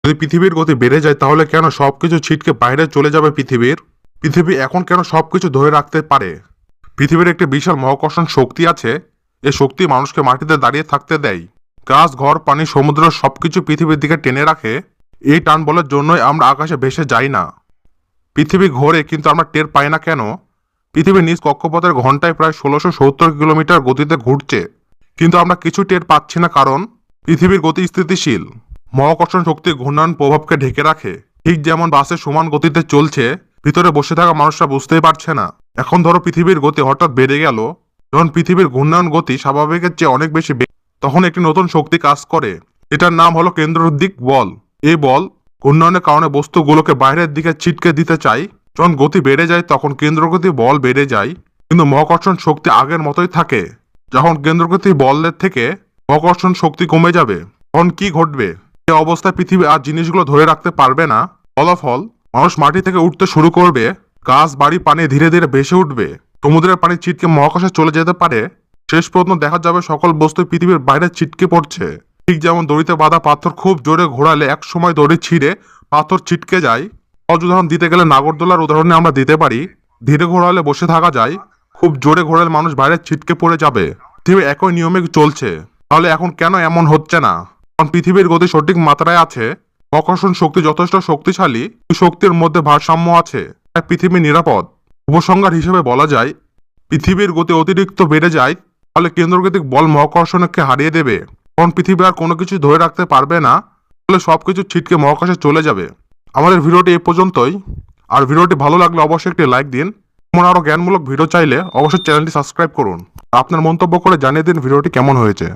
যদি পৃথিবীর গতি বেড়ে যায় তাহলে কেন সবকিছু ছিটকে বাইরে চলে যাবে পৃথিবী এখন কেন সবকিছু ধরে রাখতে পারে? পৃথিবীর একটি বিশাল মহাকর্ষণ শক্তি আছে। এই শক্তি মানুষকে মাটিতে দাঁড়িয়ে থাকতে দেয়। গাছ, ঘর, পানি, সমুদ্র সবকিছু পৃথিবীর দিকে টেনে রাখে। এই টান বলের জন্যই আমরা আকাশে ভেসে যাই না। পৃথিবী ঘোরে কিন্তু আমরা টের পাই না কেন? পৃথিবীর নিজ কক্ষপথের ঘন্টায় প্রায় 1670 কিলোমিটার গতিতে ঘুরছে, কিন্তু আমরা কিছু টের পাচ্ছি না, কারণ পৃথিবীর গতি স্থিতিশীল। মহাকর্ষণ শক্তি ঘূর্ণায়ন প্রভাবকে ঢেকে রাখে। ঠিক যেমন বাসে সমান গতিতে চলছে, ভিতরে বসে থাকা মানুষরা বুঝতেই পারছে না। এখন ধরো পৃথিবীর গতি হঠাৎ বেড়ে গেল। যখন পৃথিবীর ঘূর্ণায়ন গতি স্বাভাবিকের চেয়ে অনেক বেশি তখন একটি নতুন শক্তি কাজ করে। এটার নাম হলো কেন্দ্রদিক বল। এই বল ঘূর্ণায়নের কারণে বস্তুগুলোকে বাইরের দিকে ছিটকে দিতে চায়। যখন গতি বেড়ে যায় তখন কেন্দ্রগতি বল বেড়ে যায়, কিন্তু মহাকর্ষণ শক্তি আগের মতোই থাকে। যখন কেন্দ্রগতি বলের থেকে মহাকর্ষণ শক্তি কমে যাবে তখন কি ঘটবে? এই অবস্থায় পৃথিবী আর জিনিসগুলো ধরে রাখতে পারবে না। ফলাফল, মানুষ মাটি থেকে উঠতে শুরু করবে, গাছ, বাড়ি, পানি ধীরে ধীরে ভেসে উঠবে, সমুদ্রের পানি ছিটকে মহাকাশে চলে যেতে পারে। শেষ পর্যন্ত দেখা যাবে সকল বস্তু পৃথিবীর বাইরে ছিটকে পড়ছে। ঠিক যেমন দড়িতে বাঁধা পাথর খুব জোরে ঘোরালে এক সময় দড়ি ছিঁড়ে পাথর ছিটকে যায়। সহজ উদাহরণ দিতে গেলে নাগরদোলার উদাহরণে আমরা দিতে পারি। ধীরে ঘোরালে বসে থাকা যায়, খুব জোরে ঘোরালে মানুষ বাইরে ছিটকে পড়ে যাবে। পৃথিবী একই নিয়মে চলছে। তাহলে এখন কেন এমন হচ্ছে না? কারণ পৃথিবীর গতি সঠিক মাত্রায় আছে। মহাকর্ষণ শক্তি যথেষ্ট শক্তিশালী, এই শক্তির মধ্যে ভারসাম্য আছে, তাই পৃথিবী নিরাপদ। উপসংহার হিসেবে বলা যায়, পৃথিবীর গতি অতিরিক্ত বেড়ে যায় তাহলে কেন্দ্রগতিক বল মহাকর্ষণকে হারিয়ে দেবে। তখন পৃথিবী আর কোনো কিছু ধরে রাখতে পারবে না, তাহলে সবকিছু ছিটকে মহাকাশে চলে যাবে। আমাদের ভিডিওটি এই পর্যন্তই। আর ভিডিওটি ভালো লাগলে অবশ্যই একটি লাইক দিন। এমন আরও জ্ঞানমূলক ভিডিও চাইলে অবশ্যই চ্যানেলটি সাবস্ক্রাইব করুন। আপনার মন্তব্য করে জানিয়ে দিন ভিডিওটি কেমন হয়েছে।